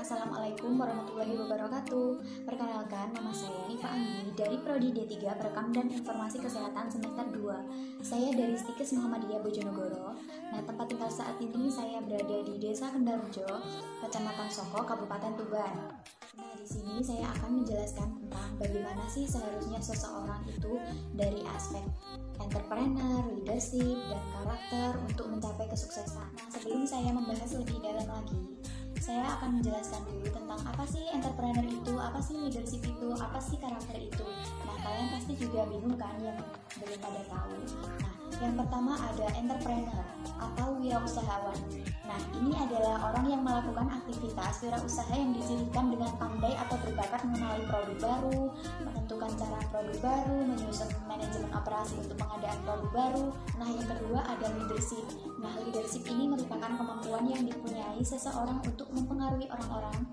Assalamualaikum warahmatullahi wabarakatuh. Perkenalkan, nama saya Nifa Anggi dari Prodi D3 Perekam dan Informasi Kesehatan semester 2. Saya dari Stikes Muhammadiyah Bojonegoro. Nah, tempat tinggal saat ini saya berada di Desa Kendarjo, Kecamatan Soko, Kabupaten Tuban. Nah, di sini saya akan menjelaskan tentang bagaimana sih seharusnya seseorang itu dari aspek entrepreneur, leadership, dan karakter untuk mencapai kesuksesan. Nah, sebelum saya membahas lebih dalam lagi, saya akan menjelaskan dulu tentang apa sih entrepreneur itu, apa sih leadership itu, apa sih karakter itu. Nah, kalian pasti juga bingung kan yang belum pada tahu. Nah, yang pertama ada entrepreneur atau wirausahawan. Nah, ini adalah orang yang melakukan aktivitas wirausaha yang dicirikan dengan pandai atau berbakat mengenali produk baru, menentukan cara produk baru, menyusun manajemen operasi untuk pengadaan produk baru. Nah, yang kedua ada leadership. Nah, leadership ini merupakan kemampuan yang dipunyai seseorang untuk mempengaruhi orang-orang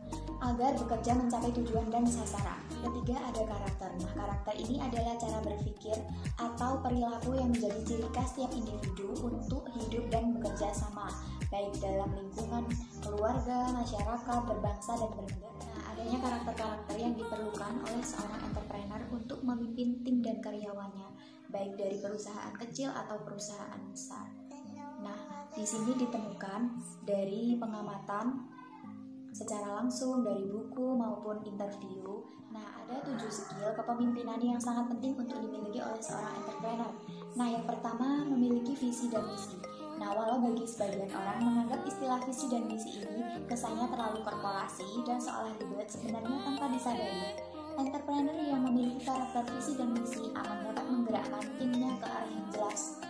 agar bekerja mencapai tujuan dan sasaran. Ketiga ada karakter. Nah, karakter ini adalah cara berpikir atau perilaku yang menjadi ciri khas tiap individu untuk hidup dan bekerja sama, baik dalam lingkungan keluarga, masyarakat, berbangsa, dan bernegara. Nah, adanya karakter-karakter yang diperlukan oleh seorang entrepreneur untuk memimpin tim dan karyawannya, baik dari perusahaan kecil atau perusahaan besar. Nah, di sini ditemukan dari pengamatan secara langsung dari buku maupun interview. Nah, ada 7 skill kepemimpinan yang sangat penting untuk dimiliki oleh seorang entrepreneur. Nah, yang pertama memiliki visi dan misi. Nah, walau bagi sebagian orang menganggap istilah visi dan misi ini kesannya terlalu korporasi dan seolah ribet, sebenarnya tanpa disadari, entrepreneur yang memiliki karakter visi dan misi akan dapat menggerakkan timnya ke arah yang jelas.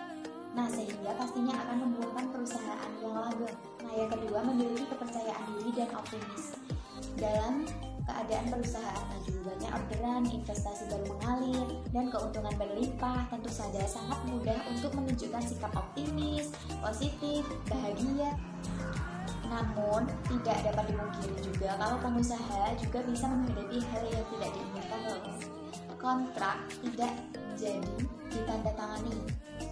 Nah, sehingga pastinya akan membuahkan perusahaan yang langgeng. Nah, yang kedua memiliki kepercayaan diri dan optimis dalam keadaan perusahaan. Nah, banyak orderan, investasi baru mengalir, dan keuntungan berlimpah. Tentu saja sangat mudah untuk menunjukkan sikap optimis, positif, bahagia. Namun, tidak dapat dimungkiri juga kalau pengusaha juga bisa menghadapi hal yang tidak diinginkan loh. Kontrak tidak jadi ditandatangani,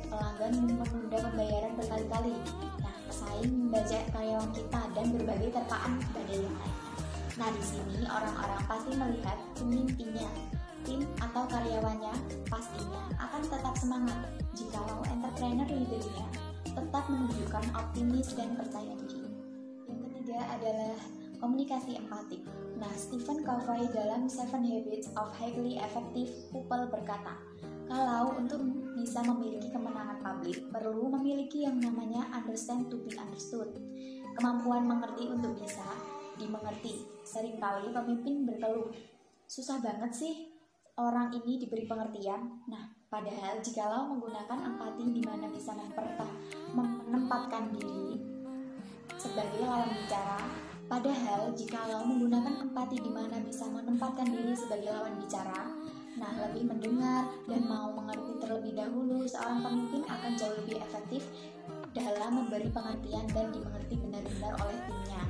pelanggan menunda pembayaran berkali-kali. Nah, pesaing membajak karyawan kita dan berbagai terpaan pada yang lainnya. Nah, di sini orang-orang pasti melihat pemimpinnya, tim atau karyawannya pastinya akan tetap semangat jikalau entrepreneur leadernya tetap menunjukkan optimis dan percaya diri. Yang ketiga adalah komunikasi empatik. Nah, Stephen Covey dalam 7 Habits of Highly Effective People berkata, kalau untuk bisa memiliki kemenangan publik, perlu memiliki yang namanya understand to be understood. Kemampuan mengerti untuk bisa dimengerti. Seringkali pemimpin berkeluh, susah banget sih orang ini diberi pengertian. Nah, padahal jikalau menggunakan empati di mana bisa menempatkan diri sebagai lawan bicara, padahal jikalau menggunakan empati di mana bisa menempatkan diri sebagai lawan bicara, nah, lebih mendengar dan mau mengerti terlebih dahulu, seorang pemimpin akan jauh lebih efektif dalam memberi pengertian dan dimengerti benar-benar oleh timnya.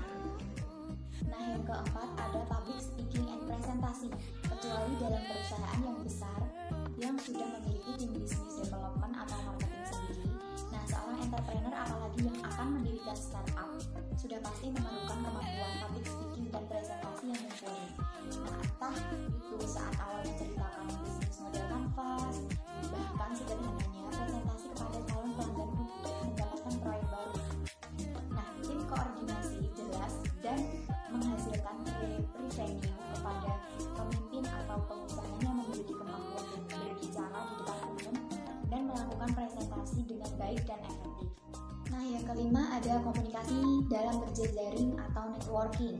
Nah, yang keempat ada public speaking and presentasi. Kecuali dalam perusahaan yang besar yang sudah memiliki tim business development atau marketing sendiri. Nah, seorang entrepreneur apalagi yang akan mendirikan startup sudah pasti memerlukan kemampuan public speaking dan presentasi yang mumpuni. Nah, entah itu saat awal menceritakan bisnis model kanvas, bahkan sederhananya presentasi kepada calon pelanggan untuk mendapatkan proyek baru. Nah, tim koordinasi jelas dan menghasilkan revenue kepada pemimpin atau pengusaha yang memiliki kemampuan berbicara di depan umum dan melakukan presentasi dengan baik dan efektif. Nah, yang kelima ada komunikasi dalam berjejaring atau networking.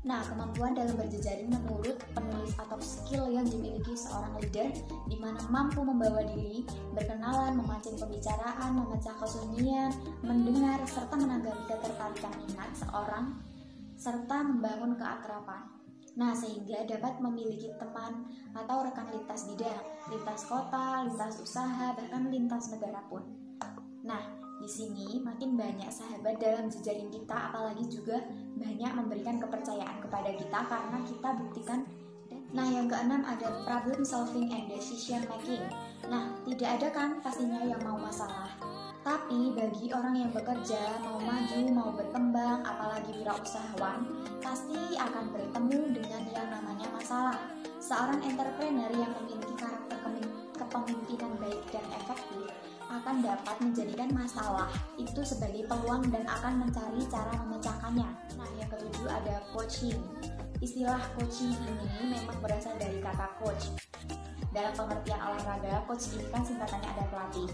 Nah, kemampuan dalam berjejaring menurut penulis atau skill yang dimiliki seorang leader di mana mampu membawa diri, berkenalan, memancing pembicaraan, memecah kesunyian, mendengar, serta menanggapi ketertarikan minat seorang serta membangun keakraban. Nah, sehingga dapat memiliki teman atau rekan lintas bidang, lintas kota, lintas usaha, bahkan lintas negara pun. Nah, di sini makin banyak sahabat dalam jejaring kita, apalagi juga banyak memberikan kepercayaan kepada kita karena kita buktikan. Nah, yang keenam ada problem solving and decision making. Nah, tidak ada kan pastinya yang mau masalah, tapi bagi orang yang bekerja, mau maju, mau berkembang, apalagi wirausahawan, pasti akan bertemu dengan yang namanya masalah. Seorang entrepreneur yang memiliki karakter kepemimpinan baik dan efektif akan dapat menjadikan masalah itu sebagai peluang dan akan mencari cara memecahkannya. Nah, yang ketujuh ada coaching. Istilah coaching ini memang berasal dari kata coach. Dalam pengertian olahraga, coach ini kan singkatannya ada pelatih.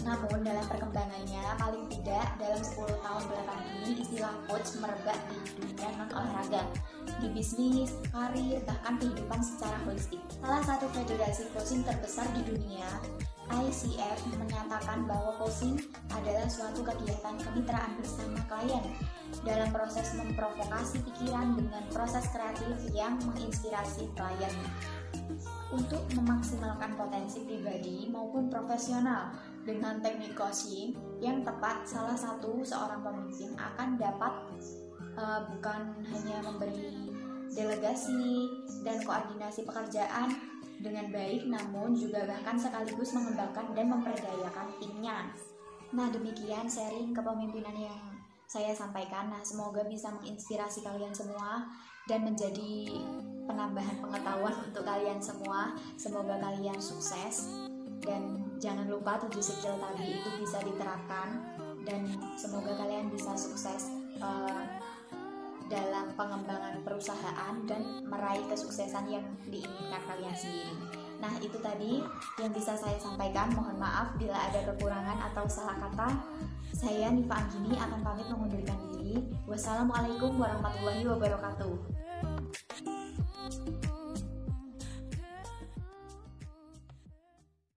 Namun dalam perkembangannya, paling tidak dalam 10 tahun belakangan ini istilah coach merebak di dunia non-olahraga, di bisnis, karir, bahkan kehidupan secara holistik. Salah satu federasi coaching terbesar di dunia, ICF, menyatakan bahwa coaching adalah suatu kegiatan kemitraan bersama klien dalam proses memprovokasi pikiran dengan proses kreatif yang menginspirasi klien untuk memaksimalkan potensi pribadi maupun profesional. Dengan teknik coaching yang tepat, salah satu seorang pemimpin akan dapat bukan hanya memberi delegasi dan koordinasi pekerjaan dengan baik, namun juga bahkan sekaligus mengembangkan dan memperdayakan timnya. Nah, demikian sharing kepemimpinan yang saya sampaikan. Nah, semoga bisa menginspirasi kalian semua dan menjadi penambahan pengetahuan untuk kalian semua. Semoga kalian sukses dan jangan lupa 7 skill tadi itu bisa diterapkan, dan semoga kalian bisa sukses dalam pengembangan perusahaan dan meraih kesuksesan yang diinginkan kalian sendiri. Nah, itu tadi yang bisa saya sampaikan. Mohon maaf bila ada kekurangan atau salah kata. Saya Nifa Anggini akan pamit mengundurkan diri. Wassalamualaikum warahmatullahi wabarakatuh.